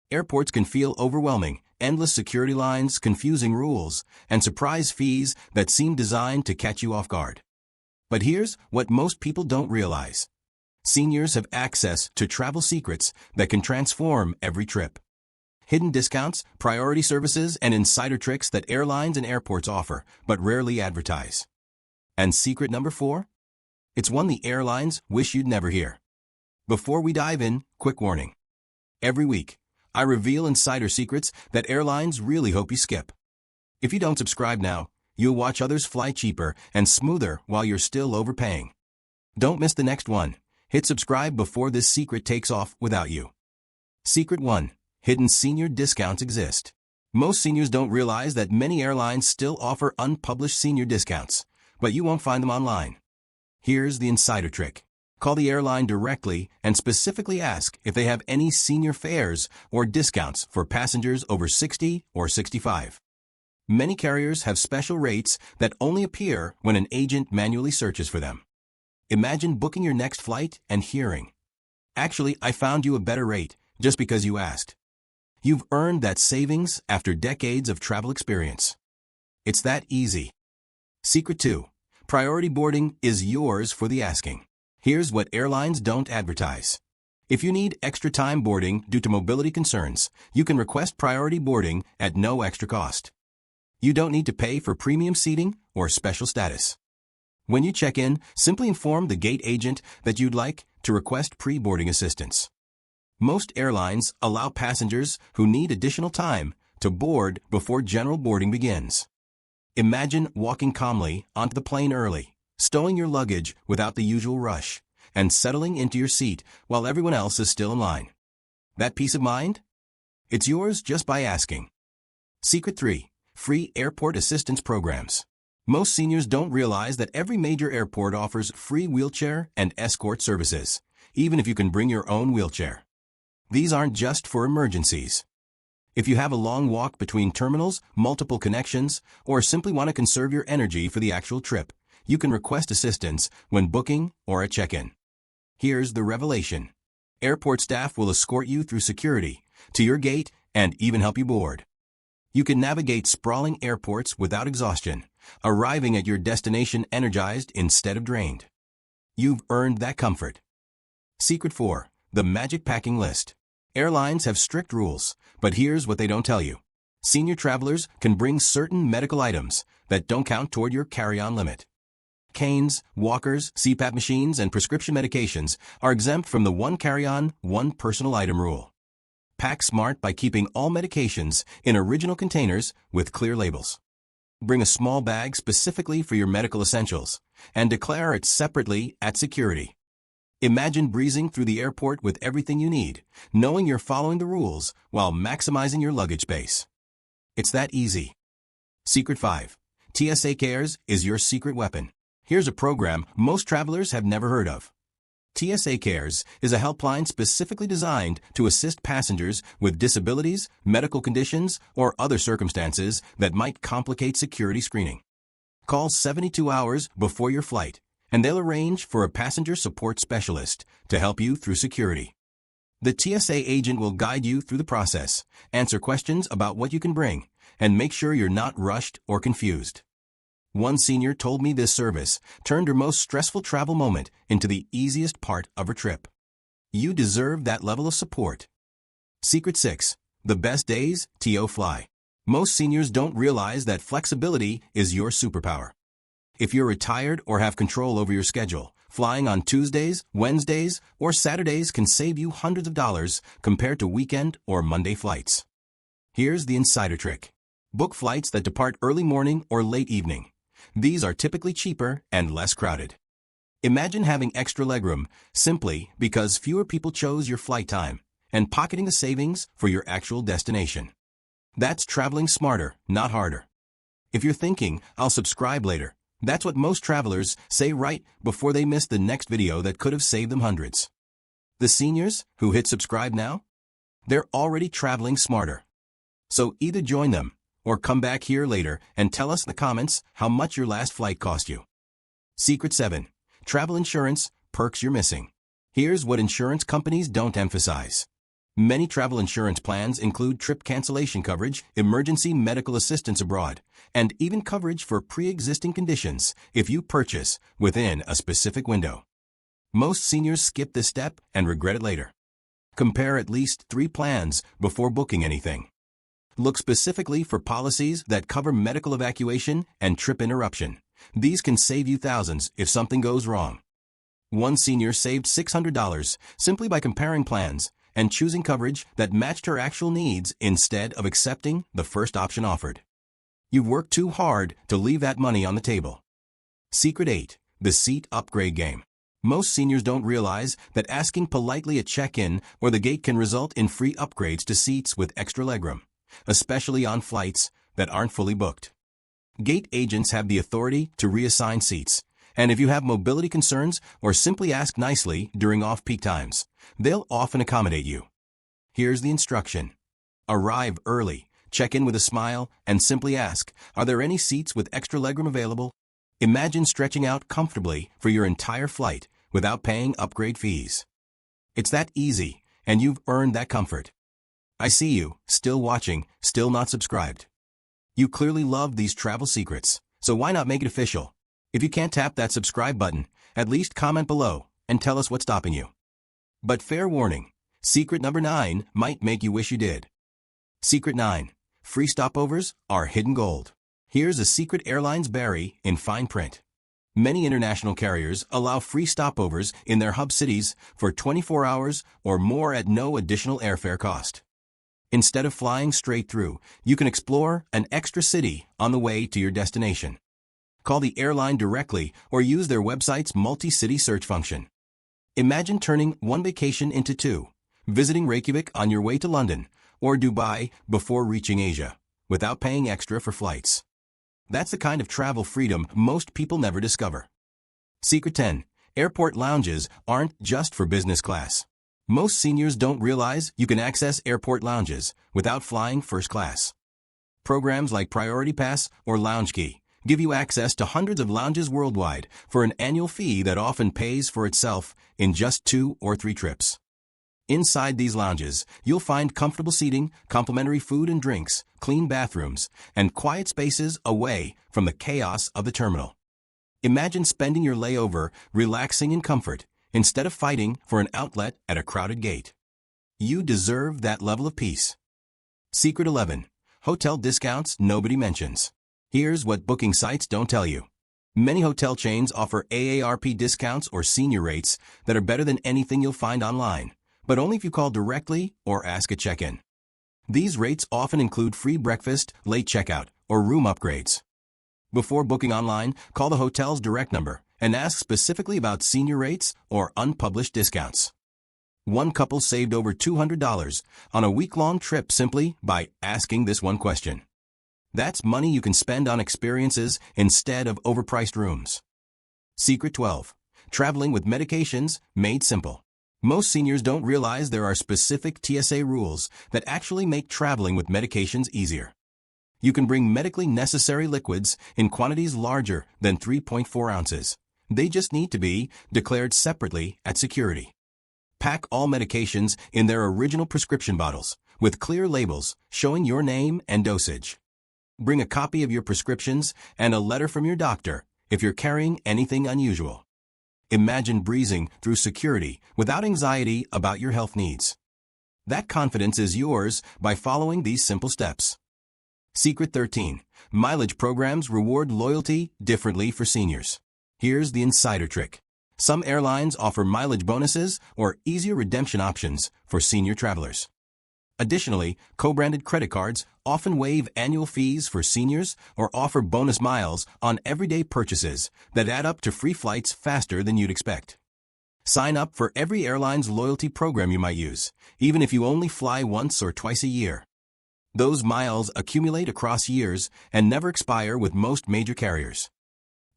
Airports can feel overwhelming, endless security lines, confusing rules, and surprise fees that seem designed to catch you off guard. But here's what most people don't realize. Seniors have access to travel secrets that can transform every trip. Hidden discounts, priority services, and insider tricks that airlines and airports offer, but rarely advertise. And secret number 4? It's one the airlines wish you'd never hear. Before we dive in, quick warning. Every week, I reveal insider secrets that airlines really hope you skip. If you don't subscribe now, you'll watch others fly cheaper and smoother while you're still overpaying. Don't miss the next one. Hit subscribe before this secret takes off without you. Secret 1. Hidden senior discounts exist. Most seniors don't realize that many airlines still offer unpublished senior discounts, but you won't find them online. Here's the insider trick. Call the airline directly and specifically ask if they have any senior fares or discounts for passengers over 60 or 65. Many carriers have special rates that only appear when an agent manually searches for them. Imagine booking your next flight and hearing, "Actually, I found you a better rate," just because you asked. You've earned that savings after decades of travel experience. It's that easy. Secret 2. Priority boarding is yours for the asking. Here's what airlines don't advertise. If you need extra time boarding due to mobility concerns, you can request priority boarding at no extra cost. You don't need to pay for premium seating or special status. When you check in, simply inform the gate agent that you'd like to request pre-boarding assistance. Most airlines allow passengers who need additional time to board before general boarding begins. Imagine walking calmly onto the plane early, stowing your luggage without the usual rush, and settling into your seat while everyone else is still in line. That peace of mind? It's yours just by asking. Secret 3. Free airport assistance programs. Most seniors don't realize that every major airport offers free wheelchair and escort services, even if you can bring your own wheelchair. These aren't just for emergencies. If you have a long walk between terminals, multiple connections, or simply want to conserve your energy for the actual trip, you can request assistance when booking or at check-in. Here's the revelation. Airport staff will escort you through security, to your gate, and even help you board. You can navigate sprawling airports without exhaustion, arriving at your destination energized instead of drained. You've earned that comfort. Secret 4. The magic packing list. Airlines have strict rules, but here's what they don't tell you. Senior travelers can bring certain medical items that don't count toward your carry-on limit. Canes, walkers, CPAP machines, and prescription medications are exempt from the one carry-on, one personal item rule. Pack smart by keeping all medications in original containers with clear labels. Bring a small bag specifically for your medical essentials and declare it separately at security. Imagine breezing through the airport with everything you need, knowing you're following the rules while maximizing your luggage space. It's that easy. Secret 5. TSA Cares is your secret weapon. Here's a program most travelers have never heard of. TSA Cares is a helpline specifically designed to assist passengers with disabilities, medical conditions, or other circumstances that might complicate security screening. Call 72 hours before your flight, and they'll arrange for a passenger support specialist to help you through security. The TSA agent will guide you through the process, answer questions about what you can bring, and make sure you're not rushed or confused. One senior told me this service turned her most stressful travel moment into the easiest part of her trip. You deserve that level of support. Secret 6. The best days, TO fly. Most seniors don't realize that flexibility is your superpower. If you're retired or have control over your schedule, flying on Tuesdays, Wednesdays, or Saturdays can save you hundreds of dollars compared to weekend or Monday flights. Here's the insider trick. Book flights that depart early morning or late evening. These are typically cheaper and less crowded. Imagine having extra legroom simply because fewer people chose your flight time and pocketing the savings for your actual destination. That's traveling smarter, not harder. If you're thinking, "I'll subscribe later," that's what most travelers say right before they miss the next video that could have saved them hundreds. The seniors who hit subscribe now? They're already traveling smarter. So either join them or come back here later and tell us in the comments how much your last flight cost you. Secret 7. Travel insurance, perks you're missing. Here's what insurance companies don't emphasize. Many travel insurance plans include trip cancellation coverage, emergency medical assistance abroad, and even coverage for pre-existing conditions if you purchase within a specific window. Most seniors skip this step and regret it later. Compare at least 3 plans before booking anything. Look specifically for policies that cover medical evacuation and trip interruption. These can save you thousands if something goes wrong. One senior saved $600 simply by comparing plans and choosing coverage that matched her actual needs instead of accepting the first option offered. You've worked too hard to leave that money on the table. Secret 8. The seat upgrade game. Most seniors don't realize that asking politely at check-in or the gate can result in free upgrades to seats with extra legroom, especially on flights that aren't fully booked. Gate agents have the authority to reassign seats, and if you have mobility concerns or simply ask nicely during off-peak times, they'll often accommodate you. Here's the instruction. Arrive early, check in with a smile, and simply ask, are there any seats with extra legroom available? Imagine stretching out comfortably for your entire flight without paying upgrade fees. It's that easy, and you've earned that comfort. I see you, still watching, still not subscribed. You clearly love these travel secrets, so why not make it official? If you can't tap that subscribe button, at least comment below and tell us what's stopping you. But fair warning, secret number 9 might make you wish you did. Secret 9. Free stopovers are hidden gold. Here's a secret airlines bury in fine print. Many international carriers allow free stopovers in their hub cities for 24 hours or more at no additional airfare cost. Instead of flying straight through, you can explore an extra city on the way to your destination. Call the airline directly or use their website's multi-city search function. Imagine turning one vacation into 2, visiting Reykjavik on your way to London or Dubai before reaching Asia, without paying extra for flights. That's the kind of travel freedom most people never discover. Secret 10. Airport lounges aren't just for business class. Most seniors don't realize you can access airport lounges without flying first class. Programs like Priority Pass or Lounge Key give you access to hundreds of lounges worldwide for an annual fee that often pays for itself in just 2 or 3 trips. Inside these lounges, you'll find comfortable seating, complimentary food and drinks, clean bathrooms, and quiet spaces away from the chaos of the terminal. Imagine spending your layover relaxing in comfort instead of fighting for an outlet at a crowded gate. You deserve that level of peace. Secret 11. Hotel discounts nobody mentions. Here's what booking sites don't tell you. Many hotel chains offer AARP discounts or senior rates that are better than anything you'll find online, but only if you call directly or ask at check-in. These rates often include free breakfast, late checkout, or room upgrades. Before booking online, call the hotel's direct number and ask specifically about senior rates or unpublished discounts. One couple saved over $200 on a week-long trip simply by asking this one question. That's money you can spend on experiences instead of overpriced rooms. Secret 12. Traveling with medications made simple. Most seniors don't realize there are specific TSA rules that actually make traveling with medications easier. You can bring medically necessary liquids in quantities larger than 3.4 ounces. They just need to be declared separately at security. Pack all medications in their original prescription bottles with clear labels showing your name and dosage. Bring a copy of your prescriptions and a letter from your doctor if you're carrying anything unusual. Imagine breezing through security without anxiety about your health needs. That confidence is yours by following these simple steps. Secret 13. Mileage programs reward loyalty differently for seniors. Here's the insider trick. Some airlines offer mileage bonuses or easier redemption options for senior travelers. Additionally, co-branded credit cards often waive annual fees for seniors or offer bonus miles on everyday purchases that add up to free flights faster than you'd expect. Sign up for every airline's loyalty program you might use, even if you only fly once or twice a year. Those miles accumulate across years and never expire with most major carriers.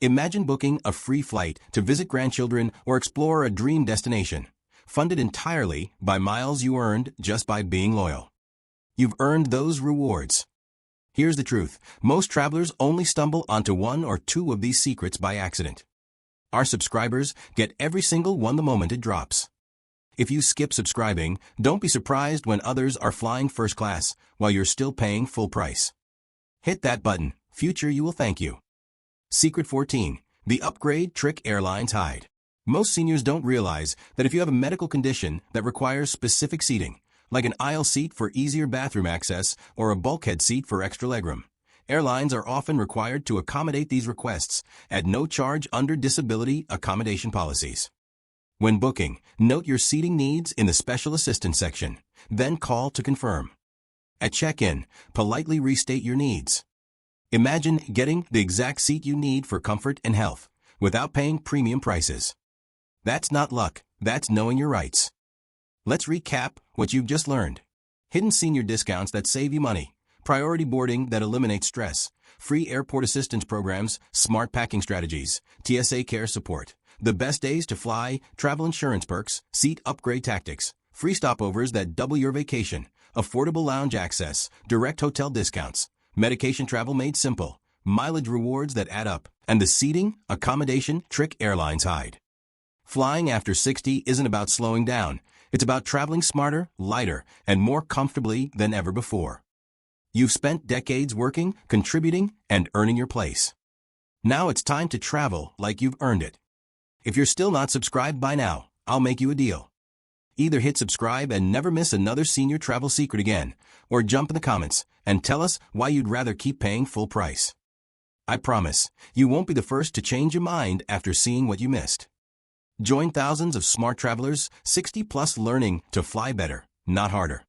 Imagine booking a free flight to visit grandchildren or explore a dream destination, funded entirely by miles you earned just by being loyal. You've earned those rewards. Here's the truth. Most travelers only stumble onto 1 or 2 of these secrets by accident. Our subscribers get every single one the moment it drops. If you skip subscribing, don't be surprised when others are flying first class while you're still paying full price. Hit that button. Future you will thank you. Secret 14. The upgrade trick airlines hide. Most seniors don't realize that if you have a medical condition that requires specific seating, like an aisle seat for easier bathroom access or a bulkhead seat for extra legroom, airlines are often required to accommodate these requests at no charge under disability accommodation policies. When booking, note your seating needs in the special assistance section, then call to confirm. At check-in, politely restate your needs. Imagine getting the exact seat you need for comfort and health without paying premium prices. That's not luck, that's knowing your rights. Let's recap what you've just learned. Hidden senior discounts that save you money, priority boarding that eliminates stress, free airport assistance programs, smart packing strategies, TSA care support, the best days to fly, travel insurance perks, seat upgrade tactics, free stopovers that double your vacation, affordable lounge access, direct hotel discounts, medication travel made simple, mileage rewards that add up, and the seating, accommodation trick airlines hide. Flying after 60 isn't about slowing down. It's about traveling smarter, lighter, and more comfortably than ever before. You've spent decades working, contributing, and earning your place. Now it's time to travel like you've earned it. If you're still not subscribed by now, I'll make you a deal. Either hit subscribe and never miss another senior travel secret again, or jump in the comments and tell us why you'd rather keep paying full price. I promise, you won't be the first to change your mind after seeing what you missed. Join thousands of smart travelers, 60 plus learning to fly better, not harder.